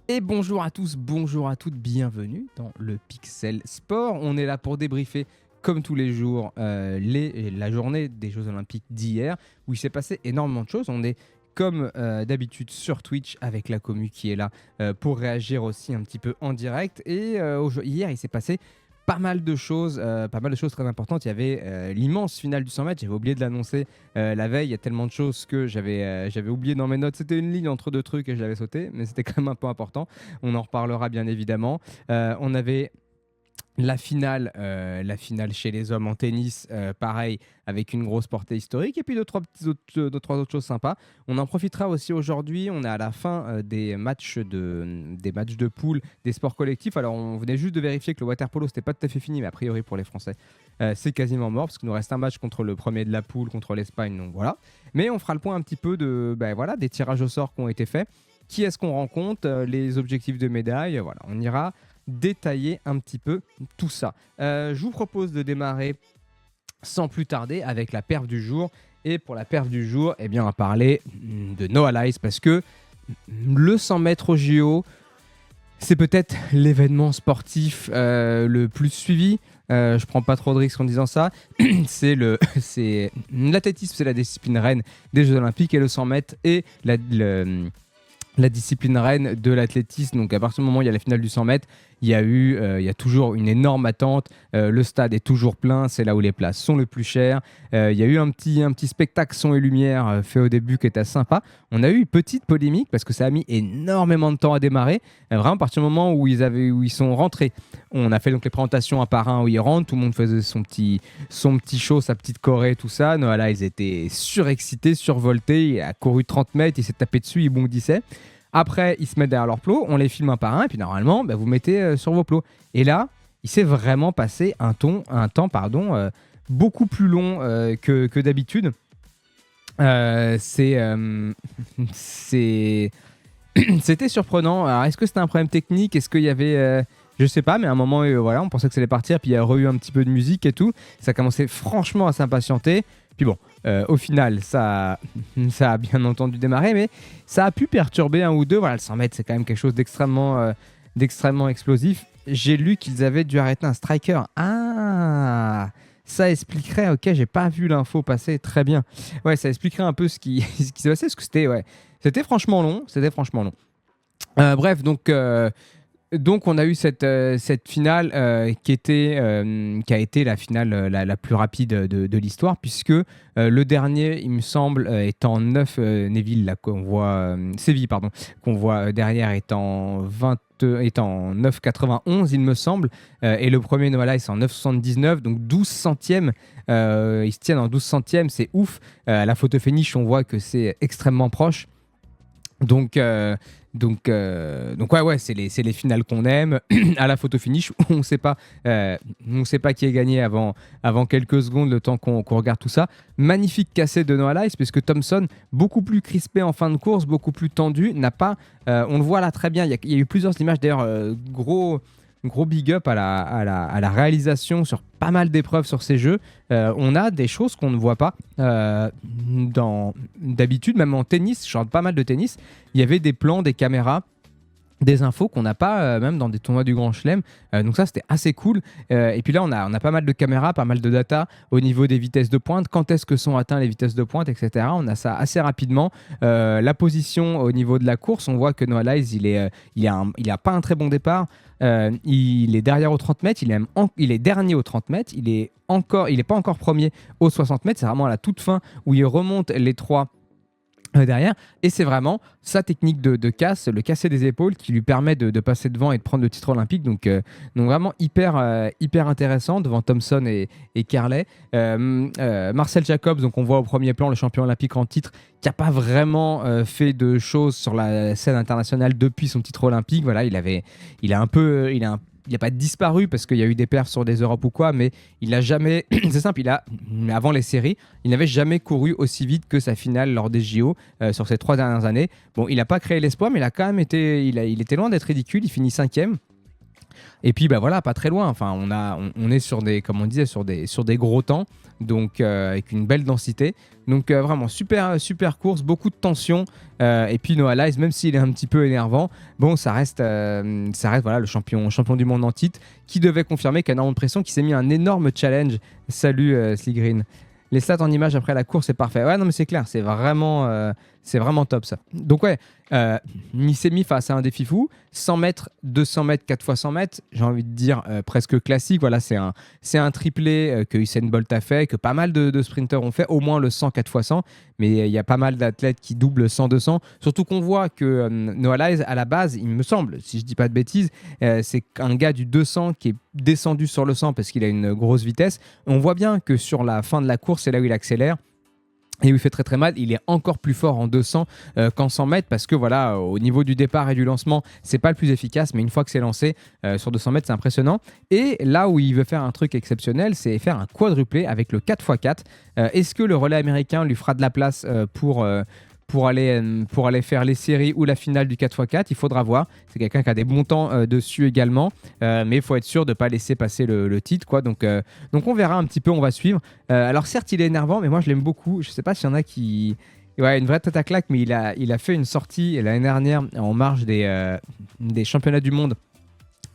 Et bonjour à tous, bonjour à toutes, bienvenue dans le Pixel Sport. On est là pour débriefer, comme tous les jours, la journée des Jeux Olympiques d'hier, où il s'est passé énormément de choses. On est comme d'habitude sur Twitch avec la commu qui est là pour réagir aussi un petit peu en direct. Et hier, il s'est passé pas mal de choses très importantes. Il y avait l'immense finale du 100 mètres. J'avais oublié de l'annoncer la veille. Il y a tellement de choses que j'avais oublié dans mes notes. C'était une ligne entre deux trucs et je l'avais sauté, mais c'était quand même un peu important. On en reparlera bien évidemment. On avait la finale chez les hommes en tennis, pareil, avec une grosse portée historique. Et puis deux, trois autres choses sympas. On en profitera aussi aujourd'hui. On est à la fin des matchs de poule des sports collectifs. Alors, on venait juste de vérifier que le water-polo, c'était pas tout à fait fini, mais a priori pour les Français, c'est quasiment mort, parce qu'il nous reste un match contre le premier de la poule, contre l'Espagne. Donc voilà. Mais on fera le point un petit peu des tirages au sort qui ont été faits. Qui est-ce qu'on rencontre, les objectifs de médaille. Voilà, on ira détailler un petit peu tout ça. Je vous propose de démarrer sans plus tarder avec la perf du jour. Et pour la perf du jour, on va parler de Noah Lyles, parce que le 100 mètres au JO, c'est peut-être l'événement sportif le plus suivi. Je prends pas trop de risques en disant ça. L'athlétisme, c'est la discipline reine des Jeux Olympiques, et le 100 mètres est la discipline reine de l'athlétisme. Donc à partir du moment où il y a la finale du 100 mètres, il y a toujours une énorme attente. Le stade est toujours plein, c'est là où les places sont les plus chères. Il y a eu un petit spectacle son et lumière fait au début qui était sympa. On a eu une petite polémique parce que ça a mis énormément de temps à démarrer. Vraiment, à partir du moment où ils sont rentrés, on a fait donc les présentations un par un où ils rentrent, tout le monde faisait son petit show, sa petite choré, tout ça. Noah Lyles était surexcité, survolté, il a couru 30 mètres, il s'est tapé dessus, il bondissait. Après, ils se mettent derrière leur plot, on les filme un par un, et puis normalement, vous mettez sur vos plots. Et là, il s'est vraiment passé un temps beaucoup plus long que d'habitude. C'était surprenant. Alors, est-ce que c'était un problème technique? Est-ce qu'il y avait... je sais pas, mais à un moment, voilà, on pensait que ça allait partir, puis il y a eu un petit peu de musique et tout. Ça commençait franchement à s'impatienter. Puis bon, au final, ça a bien entendu démarré, mais ça a pu perturber un ou deux. Voilà, le 100 mètres, c'est quand même quelque chose d'extrêmement explosif. J'ai lu qu'ils avaient dû arrêter un striker. Ah, ça expliquerait. Ok, j'ai pas vu l'info passer. Très bien. Ouais, ça expliquerait un peu ce qui s'est passé, parce que c'était franchement long. Bref, donc on a eu cette finale qui a été la finale la plus rapide de l'histoire, puisque le dernier, il me semble, est en 9, Neville, là, Séville, pardon, qu'on voit derrière, est en 9,91, il me semble, et le premier Noah Lyles est en 9,79, donc 12 centièmes. Ils se tiennent en 12 centièmes, c'est ouf. À la photo finish, on voit que c'est extrêmement proche. Donc ouais, c'est les finales qu'on aime. À la photo finish, on sait pas qui est gagné avant quelques secondes, le temps qu'on regarde tout ça. Magnifique cassé de Noah Lyles, puisque Thompson, beaucoup plus crispé en fin de course, beaucoup plus tendu, n'a pas... on le voit là très bien, il y a eu plusieurs images d'ailleurs, gros big up à la réalisation sur pas mal d'épreuves sur ces jeux. On a des choses qu'on ne voit pas d'habitude, même en tennis. Je regarde pas mal de tennis. Il y avait des plans, des caméras, des infos qu'on n'a pas même dans des tournois du Grand Chelem. Donc ça, c'était assez cool. Et puis là, on a pas mal de caméras, pas mal de data au niveau des vitesses de pointe. Quand est-ce que sont atteintes les vitesses de pointe, etc. On a ça assez rapidement. La position au niveau de la course, on voit que Noah Lyles, il a pas un très bon départ. Il est derrière aux 30 mètres. Il est dernier aux 30 mètres. Il est pas encore premier aux 60 mètres. C'est vraiment à la toute fin où il remonte les trois derrière, et c'est vraiment sa technique de casse, le casser des épaules, qui lui permet de passer devant et de prendre le titre olympique. Donc vraiment hyper intéressant devant Thompson et Carley. Marcel Jacobs, donc on voit au premier plan le champion olympique en titre, qui n'a pas vraiment fait de choses sur la scène internationale depuis son titre olympique. Voilà, il n'a pas disparu parce qu'il y a eu des perfs sur des Europes ou quoi, mais il n'a jamais... C'est simple, avant les séries, il n'avait jamais couru aussi vite que sa finale lors des JO sur ces 3 dernières années. Bon, il n'a pas créé l'espoir, mais il a quand même été... Il était loin d'être ridicule, il finit 5e. Et puis bah voilà, pas très loin. Enfin, on est sur des, comme on disait, sur des gros temps, donc avec une belle densité. Donc vraiment super course, beaucoup de tension. Et puis Noah Lyles, même s'il est un petit peu énervant, bon, ça reste voilà le champion du monde en titre, qui devait confirmer qu'il y a énormément de pression, qui s'est mis un énorme challenge. Salut Slee Green. Les stats en image après la course, c'est parfait. Ouais, non, mais c'est clair, c'est vraiment top ça. Donc ouais, il s'est mis face à un défi fou. 100 mètres, 200 mètres, 4 fois 100 mètres, j'ai envie de dire presque classique. Voilà, c'est un triplé que Usain Bolt a fait, que pas mal de sprinters ont fait, au moins le 100 4 fois 100. Mais il y a pas mal d'athlètes qui doublent 100-200. Surtout qu'on voit que Noah Lyles, à la base, il me semble, si je dis pas de bêtises, c'est un gars du 200 qui est descendu sur le 100 parce qu'il a une grosse vitesse. On voit bien que sur la fin de la course, c'est là où il accélère. Et où il fait très très mal, il est encore plus fort en 200 qu'en 100 mètres parce que voilà, au niveau du départ et du lancement, c'est pas le plus efficace, mais une fois que c'est lancé sur 200 mètres, c'est impressionnant. Et là où il veut faire un truc exceptionnel, c'est faire un quadruplé avec le 4x4. Est-ce que le relais américain lui fera de la place pour aller faire les séries ou la finale du 4x4? Il faudra voir. C'est quelqu'un qui a des bons temps dessus également, mais il faut être sûr de ne pas laisser passer le titre, quoi. Donc on verra un petit peu, on va suivre. Alors certes, il est énervant, mais moi je l'aime beaucoup. Je ne sais pas s'il y en a qui... Ouais, une vraie tête à claque, mais il a fait une sortie l'année dernière en marge des championnats du monde.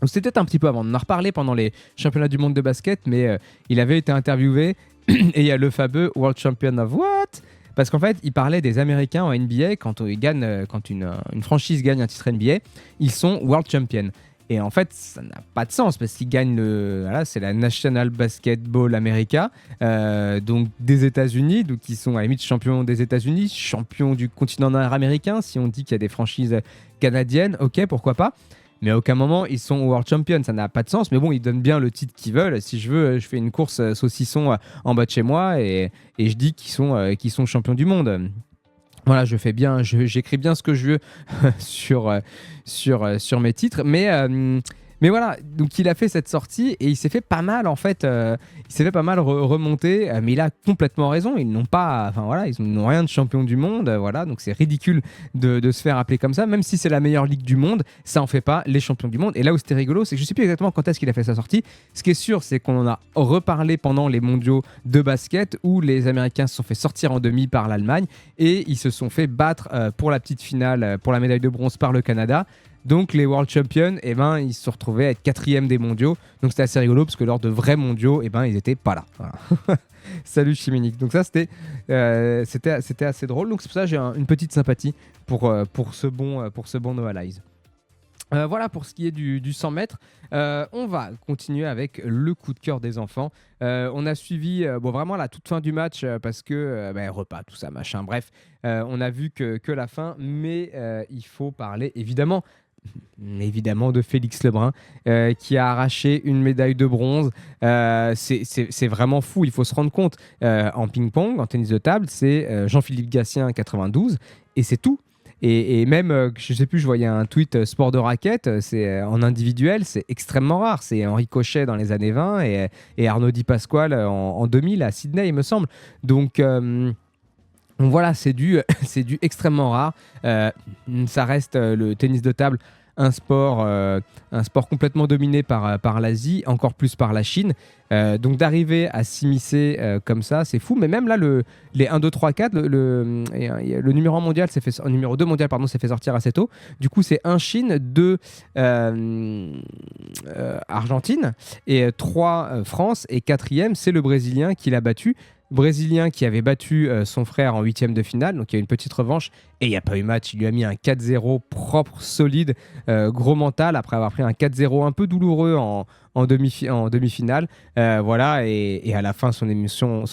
C'était peut-être un petit peu avant. On en a reparlé pendant les championnats du monde de basket, mais il avait été interviewé et il y a le fameux World Champion of What? Parce qu'en fait, il parlait des Américains en NBA, quand une franchise gagne un titre NBA, ils sont World Champion. Et en fait, ça n'a pas de sens parce qu'ils gagnent c'est la National Basketball America, donc des États-Unis, donc ils sont à la limite champions des États-Unis, champions du continent nord-américain. Si on dit qu'il y a des franchises canadiennes, ok, pourquoi pas. Mais à aucun moment, ils sont World Champions. Ça n'a pas de sens. Mais bon, ils donnent bien le titre qu'ils veulent. Si je veux, je fais une course saucisson en bas de chez moi et je dis qu'ils sont champions du monde. Voilà, j'écris bien ce que je veux sur mes titres. Mais voilà, donc il a fait cette sortie et il s'est fait pas mal en fait. Il s'est fait pas mal remonter, mais il a complètement raison. Ils n'ont pas, enfin voilà, ils n'ont rien de champion du monde, voilà. Donc c'est ridicule de se faire appeler comme ça, même si c'est la meilleure ligue du monde, ça en fait pas les champions du monde. Et là où c'était rigolo, c'est que je sais plus exactement quand est-ce qu'il a fait sa sortie. Ce qui est sûr, c'est qu'on en a reparlé pendant les mondiaux de basket où les Américains se sont fait sortir en demi par l'Allemagne et ils se sont fait battre pour la petite finale, pour la médaille de bronze par le Canada. Donc les World Champions, ils se retrouvaient à être 4e des mondiaux. Donc c'était assez rigolo parce que lors de vrais mondiaux, ils n'étaient pas là. Voilà. Salut Chiminique. Donc ça c'était assez drôle. Donc c'est pour ça que j'ai une petite sympathie pour ce bon Noah Lyles. Voilà pour ce qui est du 100 mètres. On va continuer avec le coup de cœur des enfants. On a suivi vraiment la toute fin du match parce que repas, tout ça, machin. Bref, on a vu que la fin, mais il faut parler évidemment de Félix Lebrun qui a arraché une médaille de bronze. C'est vraiment fou, il faut se rendre compte. En ping-pong, en tennis de table, c'est Jean-Philippe Gatien 92 et c'est tout. Et même, je sais plus, je voyais un tweet sport de raquette, c'est en individuel, c'est extrêmement rare. C'est Henri Cochet dans les années 20 et Arnaud Di Pasquale en 2000 à Sydney, il me semble. Donc voilà, c'est du extrêmement rare. Ça reste le tennis de table, un sport complètement dominé par l'Asie, encore plus par la Chine. Donc d'arriver à s'immiscer comme ça, c'est fou. Mais même là, les 1, 2, 3, 4, le numéro 1 mondial numéro 2 mondial s'est fait sortir assez tôt. Du coup, c'est 1 Chine, 2 Argentine, et 3 France, et 4e, c'est le Brésilien qui l'a battu. Brésilien qui avait battu son frère en 8e de finale, donc il y a eu une petite revanche et il n'y a pas eu match, il lui a mis un 4-0 propre, solide, gros mental après avoir pris un 4-0 un peu douloureux en demi-finale, voilà, et à la fin son émotion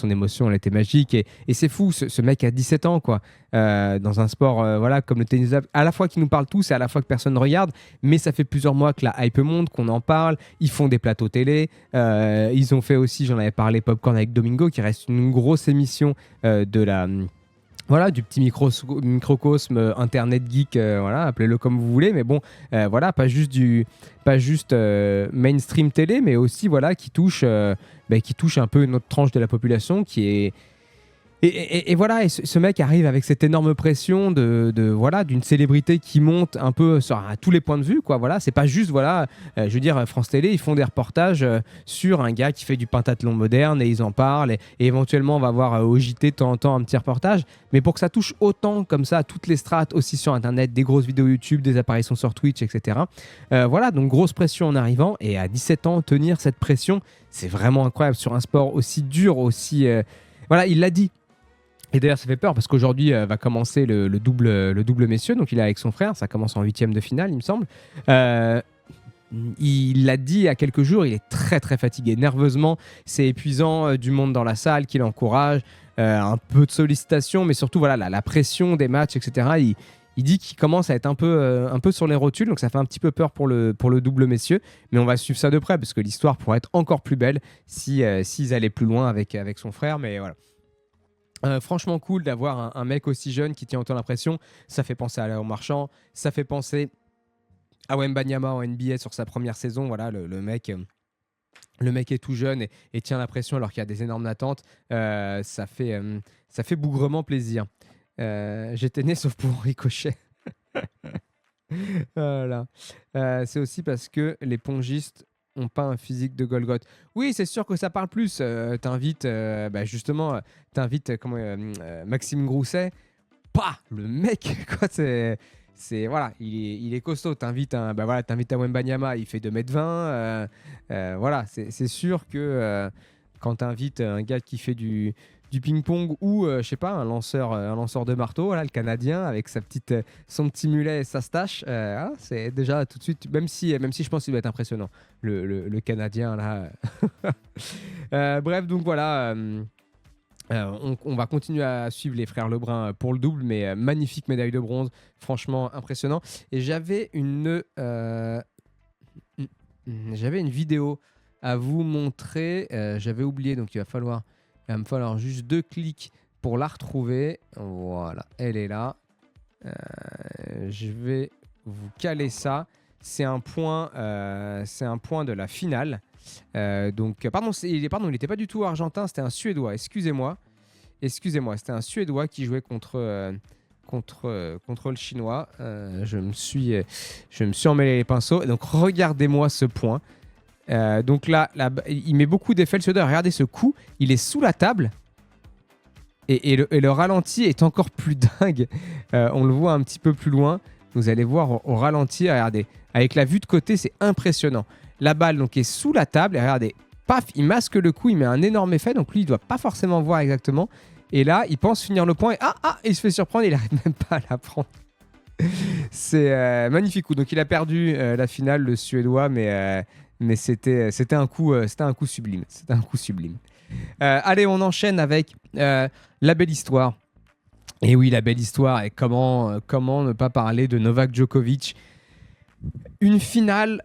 elle était magique et c'est fou, ce mec a 17 ans quoi, dans un sport voilà, comme le tennis à la fois qui nous parle tous et à la fois que personne ne regarde, mais ça fait plusieurs mois que la hype monte, qu'on en parle, ils font des plateaux télé, ils ont fait aussi, j'en avais parlé, Popcorn avec Domingo qui reste une grosse émission voilà, du petit microcosme internet geek, voilà, appelez-le comme vous voulez, mais bon, voilà, pas juste mainstream télé, mais aussi voilà qui touche un peu une autre tranche de la population qui Et voilà, et ce mec arrive avec cette énorme pression voilà, d'une célébrité qui monte un peu à tous les points de vue, quoi. Voilà, c'est pas juste, voilà, je veux dire, France Télé, ils font des reportages sur un gars qui fait du pentathlon moderne et ils en parlent. Et éventuellement, on va voir au JT de temps en temps un petit reportage. Mais pour que ça touche autant comme ça à toutes les strates, aussi sur Internet, des grosses vidéos YouTube, des apparitions sur Twitch, etc. Voilà, donc grosse pression en arrivant. Et à 17 ans, tenir cette pression, c'est vraiment incroyable sur un sport aussi dur, aussi. Voilà, il l'a dit. Et d'ailleurs, ça fait peur parce qu'aujourd'hui va commencer le double messieurs. Donc, il est avec son frère. Ça commence en huitième de finale, il me semble. Il l'a dit il y a quelques jours, il est très très fatigué. Nerveusement, c'est épuisant, du monde dans la salle qui l'encourage, un peu de sollicitation, mais surtout voilà, la pression des matchs, etc. Il dit qu'il commence à être un peu sur les rotules, donc ça fait un petit peu peur pour le double messieurs. Mais on va suivre ça de près parce que l'histoire pourrait être encore plus belle s'ils allaient plus loin avec son frère. Mais voilà. Franchement cool d'avoir un mec aussi jeune qui tient autant l'impression. Ça fait penser à Léon Marchand, ça fait penser à Wembanyama en NBA sur sa première saison. Voilà, le mec est tout jeune et tient la pression alors qu'il y a des énormes attentes. Ça fait bougrement plaisir. J'étais né sauf pour Ricochet. Voilà. C'est aussi parce que les pongistes ont pas un physique de Golgoth. Oui, c'est sûr que ça parle plus. T'invites Maxime Grousset. Pas le mec, quoi. Voilà, il est costaud. T'invites un Wembanyama, il fait 2,20 m. Voilà, c'est sûr que quand t'invites un gars qui fait du ping-pong ou je sais pas, un lanceur de marteau, voilà, le Canadien avec son petit mulet et sa stache, c'est déjà tout de suite, même si je pense qu'il va être impressionnant, le Canadien là. Bref, donc voilà, on va continuer à suivre les frères Lebrun pour le double, mais magnifique médaille de bronze, franchement impressionnant. Et j'avais une vidéo à vous montrer, j'avais oublié, donc il va me falloir juste 2 clics pour la retrouver. Voilà, elle est là. Je vais vous caler ça. C'est un point de la finale. Pardon, il n'était pas du tout argentin, c'était un Suédois. Excusez-moi, c'était un Suédois qui jouait contre le Chinois. Je me suis emmêlé les pinceaux. Donc regardez-moi ce point. Donc là, il met beaucoup d'effets le Suédois. Regardez ce coup, il est sous la table. Et le ralenti est encore plus dingue. On le voit un petit peu plus loin. Vous allez voir au ralenti, regardez. Avec la vue de côté, c'est impressionnant. La balle donc, est sous la table. Et regardez, paf, il masque le coup, il met un énorme effet. Donc lui, il ne doit pas forcément voir exactement. Et là, il pense finir le point. Et il se fait surprendre. Il n'arrive même pas à la prendre. C'est magnifique coup. Donc il a perdu la finale, le Suédois. Mais c'était un coup sublime. C'était un coup sublime. Allez, on enchaîne avec la belle histoire. Et oui, la belle histoire. Et comment ne pas parler de Novak Djokovic. Une finale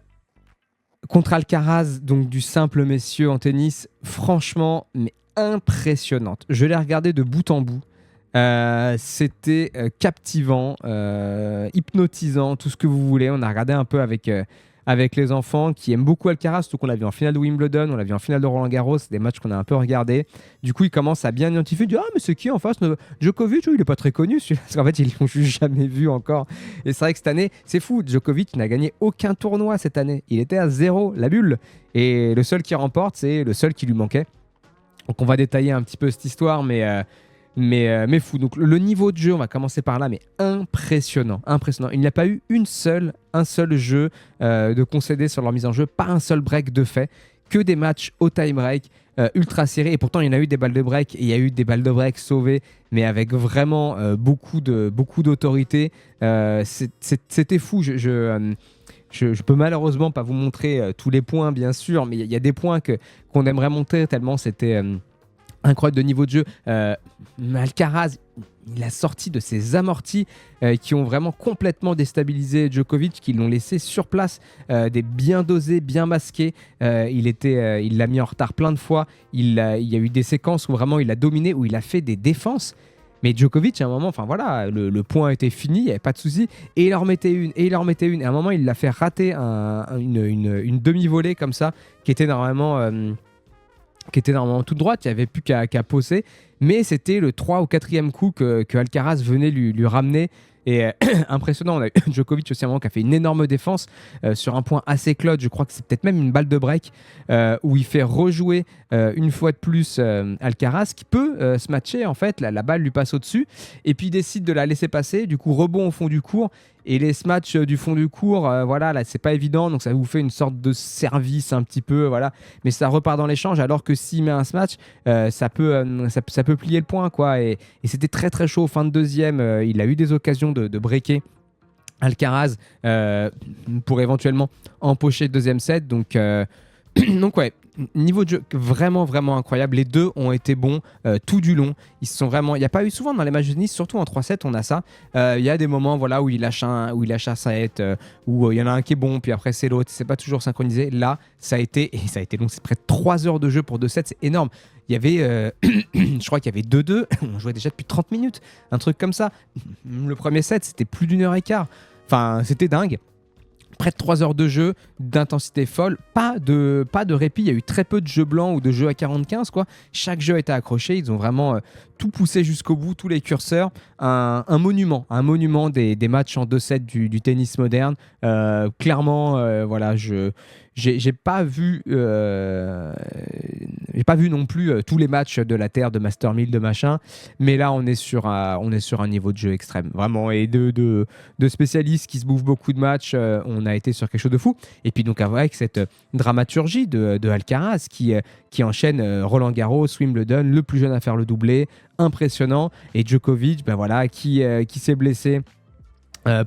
contre Alcaraz, donc du simple messieurs en tennis. Franchement, mais impressionnante. Je l'ai regardé de bout en bout. C'était captivant, hypnotisant, tout ce que vous voulez. On a regardé un peu avec les enfants qui aiment beaucoup Alcaraz, surtout qu'on l'a vu en finale de Wimbledon, on l'a vu en finale de Roland-Garros, c'est des matchs qu'on a un peu regardés. Du coup, ils commencent à bien identifier, ah mais c'est qui en face Djokovic, il est pas très connu celui-là, parce qu'en fait, ils l'ont juste jamais vu encore. Et c'est vrai que cette année, c'est fou, Djokovic n'a gagné aucun tournoi cette année. Il était à 0, la bulle. Et le seul qui remporte, c'est le seul qui lui manquait. Donc on va détailler un petit peu cette histoire, mais fou. Donc le niveau de jeu, on va commencer par là, mais impressionnant. Il n'y a pas eu un seul jeu de concédé sur leur mise en jeu, pas un seul break de fait, que des matchs au time break, ultra serrés. Et pourtant, il y en a eu des balles de break, et il y a eu des balles de break sauvées, mais avec vraiment beaucoup d'autorité. C'était fou. Je peux malheureusement pas vous montrer tous les points, bien sûr, mais il y a des points qu'on aimerait montrer tellement c'était incroyable de niveau de jeu. Alcaraz, il a sorti de ses amortis qui ont vraiment complètement déstabilisé Djokovic, qui l'ont laissé sur place, des bien dosés, bien masqués. Il l'a mis en retard plein de fois. Il y a eu des séquences où vraiment il a dominé, où il a fait des défenses. Mais Djokovic, à un moment, enfin voilà, le point était fini, il n'y avait pas de souci. Et il en remettait une, et il en remettait une. Et à un moment, il l'a fait rater une demi-volée comme ça, qui était normalement qui était normalement toute droite, il n'y avait plus qu'à poser, mais c'était le 3 ou 4e coup que Alcaraz venait lui ramener. Et impressionnant, on a eu Djokovic aussi à un moment qui a fait une énorme défense sur un point assez close, je crois que c'est peut-être même une balle de break, où il fait rejouer une fois de plus Alcaraz, qui peut se matcher en fait, la balle lui passe au-dessus, et puis il décide de la laisser passer, du coup rebond au fond du court, et les smatchs du fond du court, voilà, là c'est pas évident, donc ça vous fait une sorte de service un petit peu, voilà, mais ça repart dans l'échange, alors que s'il met un smash, ça peut plier le point, quoi, et c'était très très chaud, fin de deuxième, il a eu des occasions de breaker Alcaraz pour éventuellement empocher le deuxième set, donc ouais, niveau de jeu vraiment vraiment incroyable. Les deux ont été bons tout du long. Ils se sont vraiment. Il n'y a pas eu souvent dans les matchs de tennis, surtout en 3-7, on a ça. Il y a des moments voilà où il lâche un set, où il y en a un qui est bon, puis après c'est l'autre. C'est pas toujours synchronisé. Là, ça a été long. C'est près de 3 heures de jeu pour 2 sets, c'est énorme. Il y avait, je crois qu'il y avait 2-2. On jouait déjà depuis 30 minutes, un truc comme ça. Le premier set, c'était plus d'1 h 15. Enfin, c'était dingue. Près de 3 heures de jeu, d'intensité folle, pas de répit, il y a eu très peu de jeux blancs ou de jeux à 45, quoi. Chaque jeu a été accroché, ils ont vraiment tout poussé jusqu'au bout, tous les curseurs. Un monument des matchs en 2-7 du tennis moderne. Clairement, voilà, j'ai pas vu non plus tous les matchs de la Terre, de Master 1000, de machin, mais là on est sur un niveau de jeu extrême, vraiment, et de spécialistes qui se bouffent beaucoup de matchs, on a été sur quelque chose de fou. Et puis donc avec cette dramaturgie de Alcaraz qui enchaîne Roland Garros, Wimbledon, le plus jeune à faire le doublé, impressionnant, et Djokovic, ben voilà, qui s'est blessé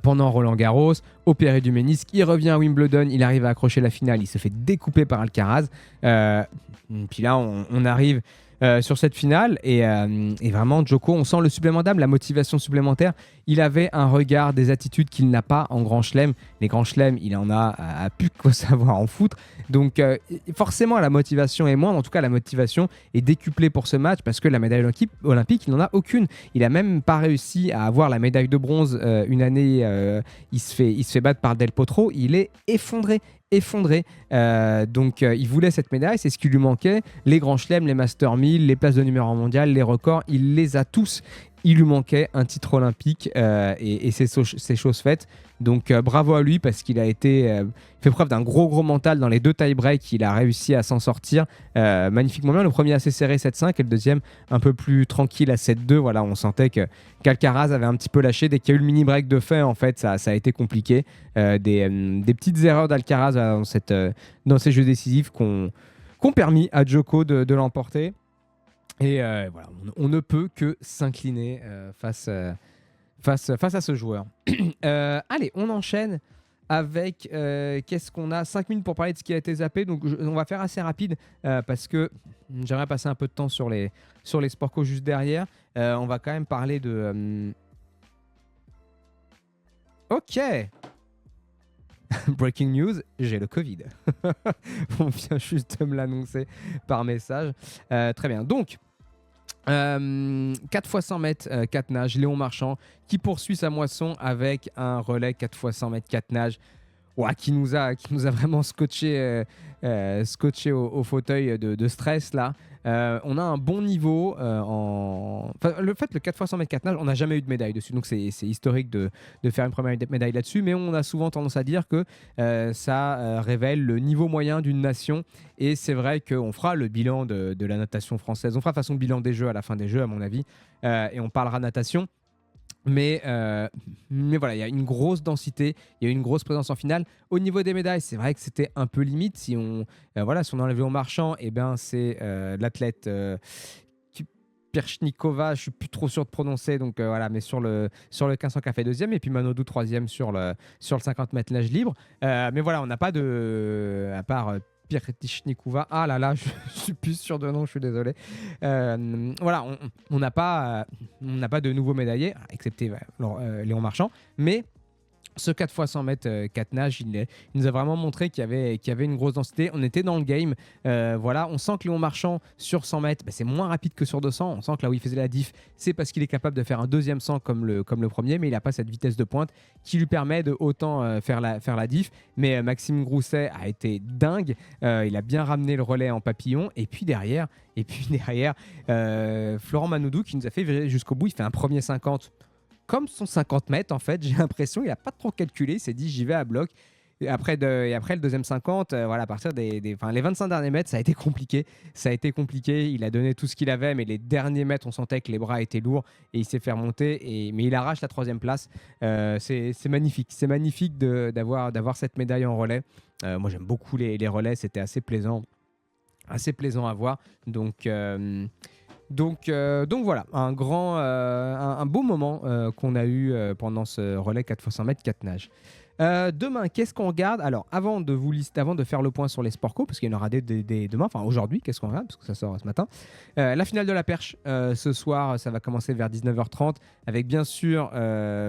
pendant Roland Garros, opéré du ménisque, il revient à Wimbledon, il arrive à accrocher la finale, il se fait découper par Alcaraz. Puis là, on arrive sur cette finale et vraiment, Djoko, on sent le supplément d'âme, la motivation supplémentaire. Il avait un regard, des attitudes qu'il n'a pas en Grand Chelem. Les Grands Chelems, il en a à plus quoi savoir en foutre. Donc forcément, la motivation est moindre. En tout cas, la motivation est décuplée pour ce match parce que la médaille olympique, il n'en a aucune. Il n'a même pas réussi à avoir la médaille de bronze une année. Il se fait battre par Del Potro. Il est effondré. Donc il voulait cette médaille, c'est ce qui lui manquait. Les Grands Chelems, les Master 1000, les places de numéro 1 mondial, les records, il les a tous. Il lui manquait un titre olympique et c'est chose faite. Donc bravo à lui parce qu'il a fait preuve d'un gros mental dans les 2 tie-breaks. Il a réussi à s'en sortir magnifiquement bien. Le premier assez serré 7-5 et le deuxième un peu plus tranquille à 7-2. Voilà, on sentait qu'Alcaraz avait un petit peu lâché. Dès qu'il y a eu le mini-break de fin, en fait, ça a été compliqué. Des petites erreurs d'Alcaraz dans ces jeux décisifs qui ont permis à Djoko de l'emporter. Et voilà, on ne peut que s'incliner face à ce joueur. Allez, on enchaîne avec qu'est-ce qu'on a 5 minutes pour parler de ce qui a été zappé. Donc on va faire assez rapide parce que j'aimerais passer un peu de temps sur les sports co juste derrière. On va quand même parler de... Ok. Breaking news, j'ai le Covid. On vient juste de me l'annoncer par message. Très bien. Donc, 4 x 100 mètres, 4 nages, Léon Marchand, qui poursuit sa moisson avec un relais 4 x 100 mètres, 4 nages. Ouais, qui nous a vraiment scotché au fauteuil de stress là. On a un bon niveau le 4 x 100 mètres 4 nages, on n'a jamais eu de médaille dessus, donc c'est historique de faire une première médaille là-dessus, mais on a souvent tendance à dire que ça révèle le niveau moyen d'une nation, et c'est vrai qu'on fera le bilan de la natation française, on fera de toute façon le bilan des Jeux à la fin des Jeux à mon avis, et on parlera natation. Mais voilà, il y a une grosse densité, il y a une grosse présence en finale. Au niveau des médailles, c'est vrai que c'était un peu limite. Si on enlève Léon Marchand, et ben c'est l'athlète Perchnikova, je suis plus trop sûr de prononcer, donc voilà, mais sur le 1500 qui a fait deuxième, et puis Manodou troisième sur le 50 mètres nage libre. Mais voilà, on n'a pas à part Pirtichnikova. Ah là là, je suis plus sûr de nom, je suis désolé. Voilà, on n'a pas de nouveaux médaillés, excepté Léon Marchand, mais Ce 4 x 100 mètres 4 nages, il nous a vraiment montré qu'il y avait une grosse densité. On était dans le game. Voilà, on sent que Léon Marchand, sur 100 mètres, c'est moins rapide que sur 200. On sent que là où il faisait la diff, c'est parce qu'il est capable de faire un deuxième 100 comme le premier, mais il n'a pas cette vitesse de pointe qui lui permet de autant faire la diff. Mais Maxime Grousset a été dingue. Il a bien ramené le relais en papillon. Et puis derrière, Florent Manoudou qui nous a fait virer jusqu'au bout. Il fait un premier 50. Comme son 50 mètres, en fait, j'ai l'impression qu'il n'a pas trop calculé. Il s'est dit, j'y vais à bloc. Et après le deuxième 50, voilà, à partir les 25 derniers mètres, ça a été compliqué. Il a donné tout ce qu'il avait, mais les derniers mètres, on sentait que les bras étaient lourds et il s'est fait remonter. Mais il arrache la 3e place. C'est magnifique. C'est magnifique d'avoir cette médaille en relais. Moi, j'aime beaucoup les relais. C'était assez plaisant à voir. Donc voilà, un beau moment qu'on a eu pendant ce relais 4 x 100 mètres 4 nages. Demain, qu'est-ce qu'on regarde? Alors, avant de faire le point sur les sport co, parce qu'il y en aura des demain, enfin aujourd'hui, qu'est-ce qu'on regarde? Parce que ça sort ce matin. La finale de la perche, ce soir, ça va commencer vers 19h30, avec bien sûr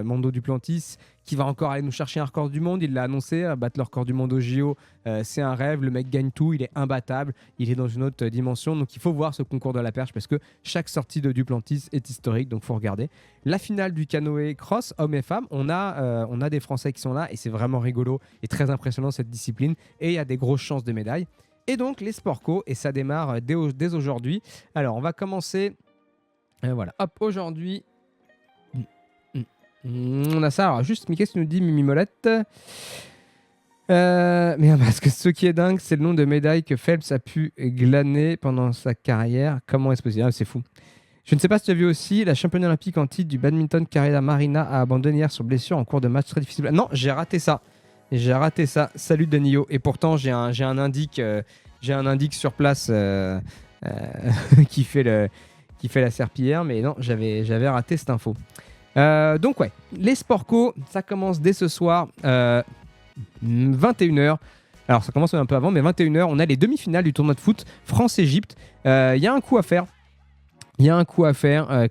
Mondo Duplantis, qui va encore aller nous chercher un record du monde. Il l'a annoncé, battre le record du monde au JO, c'est un rêve. Le mec gagne tout, il est imbattable, il est dans une autre dimension. Donc il faut voir ce concours de la perche parce que chaque sortie de Duplantis est historique, donc il faut regarder. La finale du canoë cross, hommes et femmes, on a des Français qui sont là et c'est vraiment rigolo et très impressionnant cette discipline. Et il y a des grosses chances de médailles. Et donc les sport co, et ça démarre dès aujourd'hui. Alors on va commencer. Voilà, hop, aujourd'hui. On a ça. Alors juste, mais qu'est-ce que nous dit Mimi Molette? Mais parce que ce qui est dingue, c'est le nombre de médailles que Phelps a pu glaner pendant sa carrière. Comment est-ce possible? C'est fou. Je ne sais pas si tu as vu aussi, la championne olympique en titre du badminton Karina Marina a abandonné hier sur blessure en cours de match très difficile. Non, j'ai raté ça. Salut Danilo. Et pourtant, j'ai un indique sur place qui fait la serpillière, mais non, j'avais raté cette info. Donc ouais, les sport co, ça commence dès ce soir, 21h. Alors ça commence un peu avant, mais 21h, on a les demi-finales du tournoi de foot France-Égypte. Il y a un coup à faire.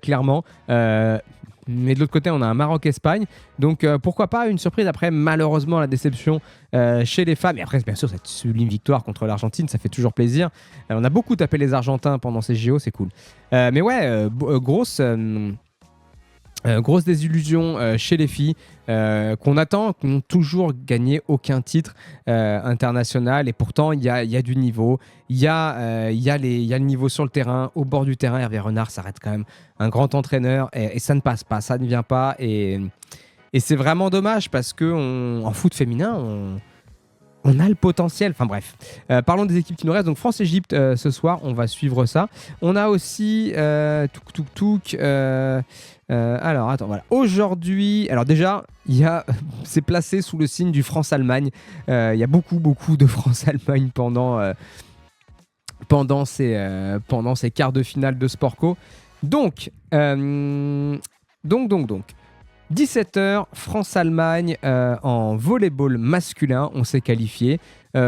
Clairement. Mais de l'autre côté, on a un Maroc-Espagne. Donc pourquoi pas une surprise après, malheureusement, la déception chez les femmes. Et après, bien sûr, cette sublime victoire contre l'Argentine, ça fait toujours plaisir. On a beaucoup tapé les Argentins pendant ces JO, c'est cool. Mais ouais, grosse désillusion chez les filles qu'on attend, qui n'ont toujours gagné aucun titre international. Et pourtant, il y a du niveau. Il y a le niveau sur le terrain, au bord du terrain. Hervé Renard, ça reste quand même un grand entraîneur. Et ça ne passe pas, ça ne vient pas. Et c'est vraiment dommage parce qu'en foot féminin, on a le potentiel. Enfin bref. Parlons des équipes qui nous restent. Donc France-Égypte ce soir, on va suivre ça. On a aussi alors, attends, voilà. Aujourd'hui, alors déjà, c'est placé sous le signe du France-Allemagne. Il y a beaucoup de France-Allemagne pendant ces quarts de finale de Sport Co. Donc, 17h, France-Allemagne en volleyball masculin, on s'est qualifié.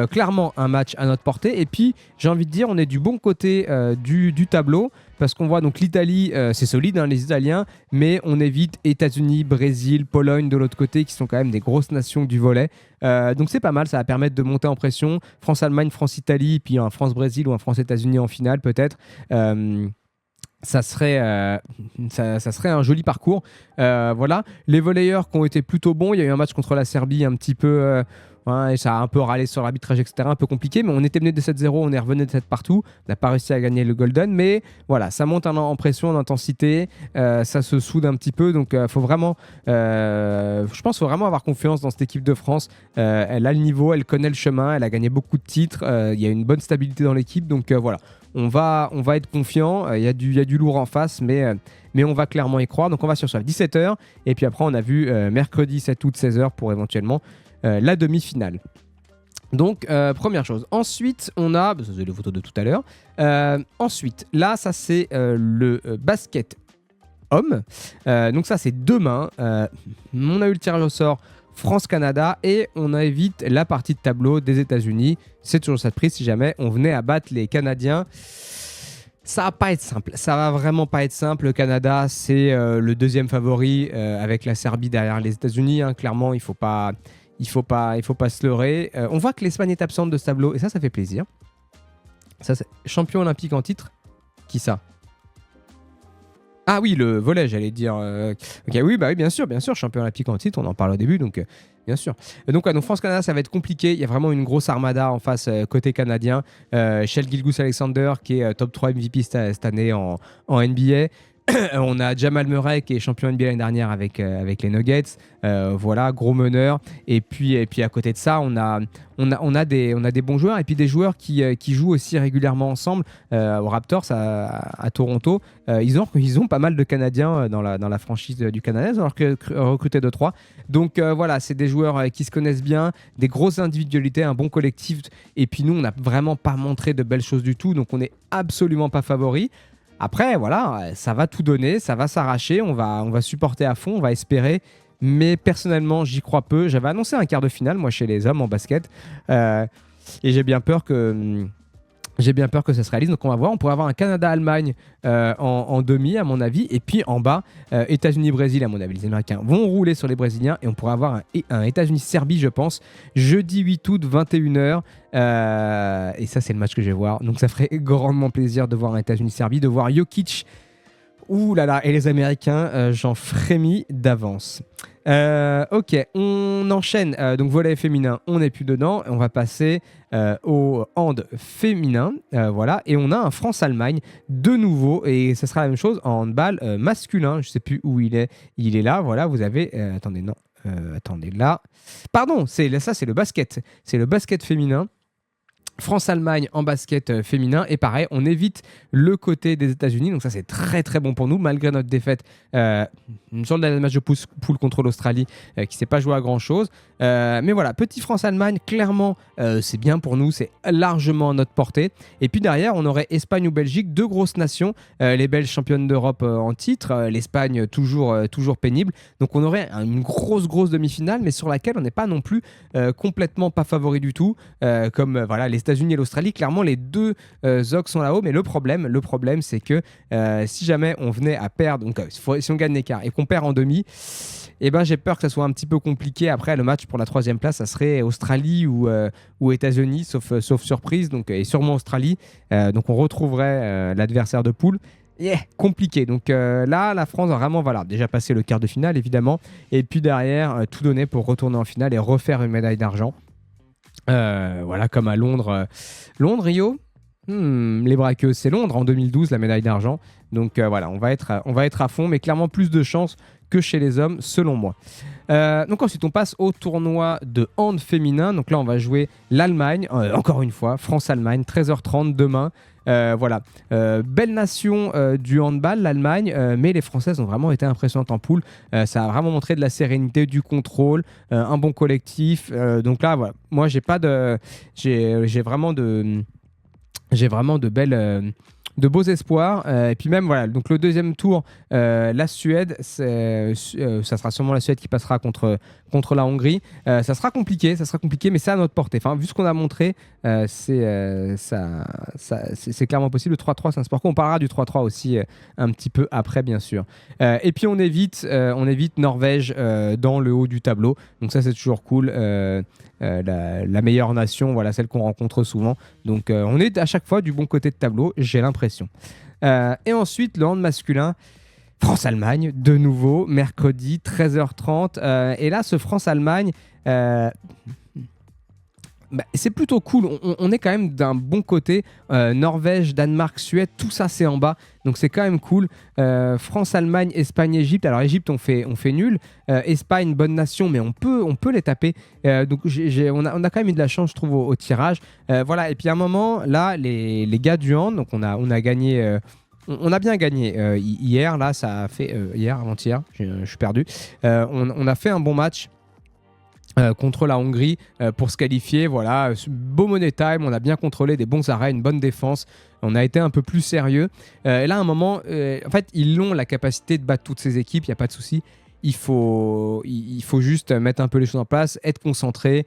Clairement, un match à notre portée. Et puis, j'ai envie de dire, on est du bon côté du tableau. Parce qu'on voit donc l'Italie, c'est solide, hein, les Italiens. Mais on évite États-Unis, Brésil, Pologne de l'autre côté, qui sont quand même des grosses nations du volley. Donc c'est pas mal, ça va permettre de monter en pression. France-Allemagne, France-Italie, puis un France-Brésil ou un France-États-Unis en finale peut-être. Ça serait un joli parcours. Voilà. Les volleyeurs qui ont été plutôt bons. Il y a eu un match contre la Serbie un petit peu... et ça a un peu râlé sur l'arbitrage, etc. Un peu compliqué, mais on était mené de 7-0, on est revenu de 7 partout. On n'a pas réussi à gagner le Golden, mais voilà, ça monte en pression, en intensité. Ça se soude un petit peu, donc faut vraiment... je pense qu'il faut vraiment avoir confiance dans cette équipe de France. Elle a le niveau, elle connaît le chemin, elle a gagné beaucoup de titres. Il y a une bonne stabilité dans l'équipe, donc voilà. On va être confiant, il y a du lourd en face, mais on va clairement y croire. Donc on va sur ça 17h, et puis après on a vu mercredi 7 août 16h pour éventuellement la demi-finale. Donc première chose. Ensuite on a, ça c'est les photos de tout à l'heure. Ensuite là ça c'est le basket homme. Donc ça c'est demain. On a eu le tirage au sort France-Canada et on évite la partie de tableau des États-Unis. C'est toujours ça de prise si jamais on venait à battre les Canadiens. Ça va pas être simple. Ça va vraiment pas être simple. Le Canada, c'est le deuxième favori avec la Serbie derrière les États-Unis. Hein. Clairement, il faut pas se leurrer. On voit que l'Espagne est absente de ce tableau et ça fait plaisir. Ça, c'est champion olympique en titre. Qui ça? Ah oui, le volley, j'allais dire. Ok, oui, bah oui, bien sûr, champion olympique en titre, on en parle au début, donc bien sûr. Donc France-Canada, ça va être compliqué. Il y a vraiment une grosse armada en face côté canadien. Shell Gilgeous-Alexander, qui est top 3 MVP cette année en NBA. On a Jamal Murray qui est champion NBA l'année dernière avec les Nuggets. Voilà, gros meneur. Et puis à côté de ça, on a des bons joueurs et puis des joueurs qui jouent aussi régulièrement ensemble aux Raptors à Toronto. Ils ont pas mal de Canadiens dans la franchise du Canada, alors que recruté de 3. Donc voilà, c'est des joueurs qui se connaissent bien, des grosses individualités, un bon collectif. Et puis nous, on n'a vraiment pas montré de belles choses du tout, donc on n'est absolument pas favori. Après, voilà, ça va tout donner, ça va s'arracher, on va supporter à fond, on va espérer. Mais personnellement, j'y crois peu. J'avais annoncé un quart de finale, moi, chez les hommes en basket. Et j'ai bien peur que ça se réalise. Donc on va voir. On pourrait avoir un Canada-Allemagne en demi, à mon avis. Et puis en bas, États-Unis-Brésil, à mon avis. Les Américains vont rouler sur les Brésiliens. Et on pourrait avoir un États-Unis-Serbie, je pense, jeudi 8 août, 21h. Et ça, c'est le match que je vais voir. Donc ça ferait grandement plaisir de voir un États-Unis-Serbie, de voir Jokic. Ouh là là, et les Américains, j'en frémis d'avance. Ok, on enchaîne. Donc volley féminin, on n'est plus dedans. On va passer au hand féminin. Voilà, et on a un France-Allemagne de nouveau. Et ça sera la même chose en handball masculin. Je ne sais plus où il est. Il est là, voilà, vous avez... attendez, non. Attendez, là. Pardon, c'est le basket. C'est le basket féminin. France-Allemagne en basket féminin. Et pareil, on évite le côté des États-Unis. Donc ça, c'est très très bon pour nous, malgré notre défaite sur le match de poule contre l'Australie qui ne s'est pas joué à grand-chose. Mais voilà, petit France-Allemagne, clairement, c'est bien pour nous. C'est largement à notre portée. Et puis derrière, on aurait Espagne ou Belgique, deux grosses nations. Les Belges championnes d'Europe en titre. L'Espagne toujours pénible. Donc on aurait une grosse demi-finale, mais sur laquelle on n'est pas non plus complètement pas favori du tout. Comme voilà, les États-Unis et l'Australie, clairement les deux zogs sont là-haut, mais le problème c'est que si jamais on venait à perdre, donc si on gagne l'écart et qu'on perd en demi, j'ai peur que ça soit un petit peu compliqué. Après, le match pour la 3e place, ça serait Australie ou États-Unis, sauf surprise, et sûrement Australie. Donc on retrouverait l'adversaire de poule. Compliqué. Donc là, la France a vraiment déjà passé le quart de finale, évidemment, et puis derrière, tout donner pour retourner en finale et refaire une médaille d'argent. Voilà, comme à Londres. Londres, Rio, les braqueuses, c'est Londres en 2012, la médaille d'argent. Donc voilà, on va être à fond, mais clairement plus de chances que chez les hommes, selon moi. Donc ensuite, on passe au tournoi de hand féminin. Donc là, on va jouer l'Allemagne, encore une fois, France-Allemagne, 13h30 demain. Voilà, belle nation du handball, l'Allemagne, mais les Françaises ont vraiment été impressionnantes en poule. Ça a vraiment montré de la sérénité, du contrôle, un bon collectif. Donc là, voilà, moi, j'ai vraiment de belles... de beaux espoirs. Et puis même, voilà, donc le deuxième tour, la Suède, ça sera sûrement la Suède qui passera contre la Hongrie. Ça sera compliqué, mais c'est à notre portée. Enfin, vu ce qu'on a montré, c'est clairement possible. Le 3-3, c'est un sport. On parlera du 3-3 aussi un petit peu après, bien sûr. Et puis on évite Norvège dans le haut du tableau. Donc ça, c'est toujours cool. La meilleure nation, voilà, celle qu'on rencontre souvent. Donc on est à chaque fois du bon côté de tableau, j'ai l'impression. Et ensuite, le hand masculin, France-Allemagne, de nouveau, mercredi, 13h30. Et là, ce France-Allemagne, c'est plutôt cool. On est quand même d'un bon côté. Norvège, Danemark, Suède, tout ça, c'est en bas. Donc, c'est quand même cool. France, Allemagne, Espagne, Égypte. Alors, Égypte, on fait nul. Espagne, bonne nation, mais on peut les taper. Donc, on a quand même eu de la chance, je trouve, au tirage. Voilà. Et puis, à un moment, là, les gars du hand, donc on a gagné... on a bien gagné hier. Là, ça a fait... hier, avant-hier, je suis perdu. On a fait un bon match. Contre la Hongrie pour se qualifier. Voilà, beau money time, on a bien contrôlé, des bons arrêts, une bonne défense, on a été un peu plus sérieux. Et là, à un moment, en fait, ils ont la capacité de battre toutes ces équipes, il n'y a pas de souci. il faut juste mettre un peu les choses en place, être concentré,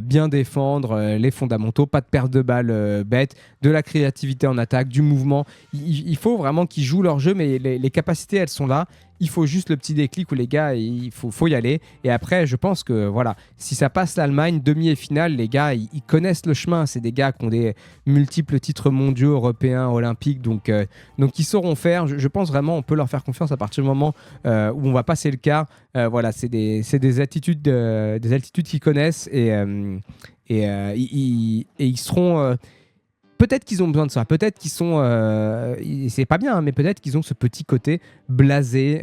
bien défendre les fondamentaux, pas de perte de balles bête, de la créativité en attaque, du mouvement. Il faut vraiment qu'ils jouent leur jeu, mais les capacités, elles sont là. Il faut juste le petit déclic où les gars, il faut y aller. Et après, je pense que voilà, si ça passe l'Allemagne, demi et finale, les gars, ils connaissent le chemin. C'est des gars qui ont des multiples titres mondiaux, européens, olympiques. Donc ils sauront faire. Je pense vraiment on peut leur faire confiance à partir du moment où on va passer le quart. Voilà, c'est des attitudes qu'ils connaissent et ils seront. Peut-être qu'ils ont besoin de ça, peut-être qu'ils sont, c'est pas bien, hein, mais peut-être qu'ils ont ce petit côté blasé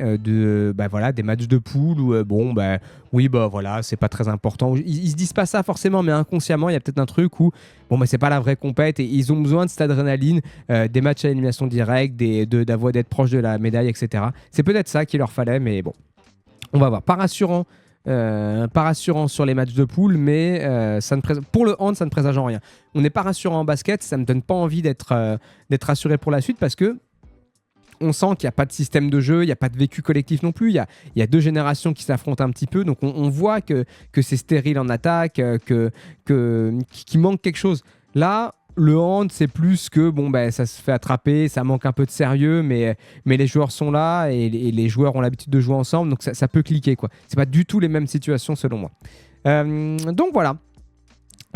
bah voilà, des matchs de poule où bon bah oui bah voilà, c'est pas très important. Ils se disent pas ça forcément, mais inconsciemment il y a peut-être un truc où bon bah c'est pas la vraie compète et ils ont besoin de cette adrénaline, des matchs à élimination directe, d'être proche de la médaille, etc. C'est peut-être ça qu'il leur fallait, mais bon, on va voir. Pas rassurant sur les matchs de poule, mais pour le hand, ça ne présage en rien. On n'est pas rassurant en basket, ça ne me donne pas envie d'être rassuré pour la suite parce que on sent qu'il n'y a pas de système de jeu, il n'y a pas de vécu collectif non plus. Il y a deux générations qui s'affrontent un petit peu, donc on voit que c'est stérile en attaque, qu'il manque quelque chose. Là, le hand, c'est plus que bon, ben, ça se fait attraper, ça manque un peu de sérieux, mais les joueurs sont là et les joueurs ont l'habitude de jouer ensemble, donc ça peut cliquer, quoi. C'est pas du tout les mêmes situations selon moi. Donc voilà.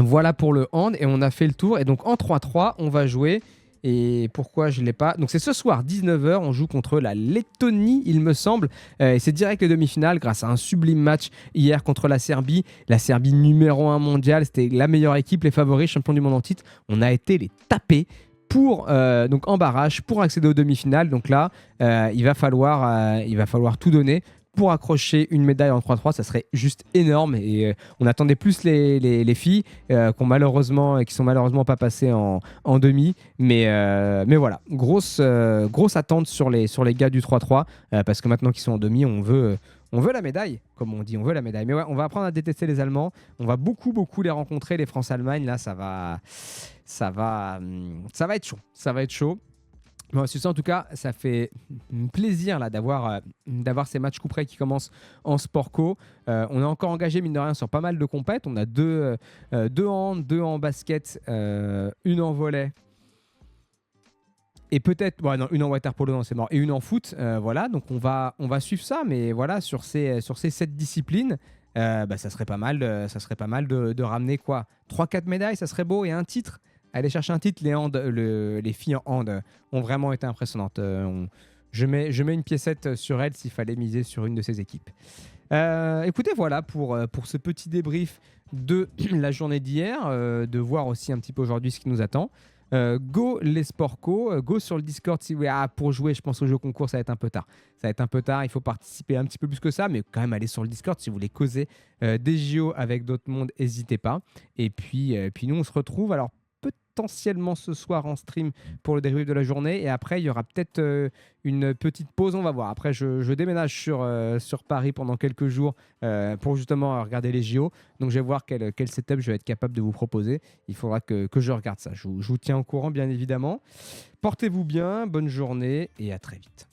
Voilà pour le hand et on a fait le tour. Et donc en 3-3, on va jouer. Et pourquoi je ne l'ai pas? Donc c'est ce soir, 19h, on joue contre la Lettonie, il me semble. Et c'est direct les demi-finales grâce à un sublime match hier contre la Serbie. La Serbie numéro 1 mondial, c'était la meilleure équipe, les favoris, champions du monde en titre. On a été les taper donc en barrage pour accéder aux demi-finales. Donc là, il va falloir tout donner pour accrocher une médaille en 3-3, ça serait juste énorme. Et on attendait plus les filles qui sont malheureusement pas passées en demi. Mais voilà, grosse attente sur les gars du 3-3 parce que maintenant qu'ils sont en demi, on veut la médaille, comme on dit, on veut la médaille. Mais ouais, on va apprendre à détester les Allemands. On va beaucoup les rencontrer, les France-Allemagne. Là, ça va être chaud. Ça va être chaud. Bon, sur ça, en tout cas, ça fait plaisir là, d'avoir ces matchs coup près qui commencent en sport co. On est encore engagé, mine de rien, sur pas mal de compètes. On a deux en basket, une en volley. Et peut-être, une en water polo, non, c'est mort, et une en foot. Voilà, donc on va suivre ça. Mais voilà, sur ces 7 disciplines, ça serait pas mal de ramener quoi 3-4 médailles, ça serait beau, et un titre. Aller chercher un titre, les filles en hand ont vraiment été impressionnantes. Je mets une piécette sur elles s'il fallait miser sur une de ces équipes. Écoutez, voilà pour ce petit débrief de la journée d'hier, de voir aussi un petit peu aujourd'hui ce qui nous attend. Go les sports co, go sur le Discord pour jouer. Je pense au jeu concours, ça va être un peu tard. Il faut participer un petit peu plus que ça, mais quand même aller sur le Discord si vous voulez causer des JO avec d'autres mondes, n'hésitez pas. Et puis nous on se retrouve alors potentiellement ce soir en stream pour le débrief de la journée, et après il y aura peut-être une petite pause, on va voir. Après je déménage sur Paris pendant quelques jours pour justement regarder les JO, donc je vais voir quel setup je vais être capable de vous proposer. Il faudra que je regarde ça, je vous tiens au courant bien évidemment. Portez-vous bien, bonne journée et à très vite.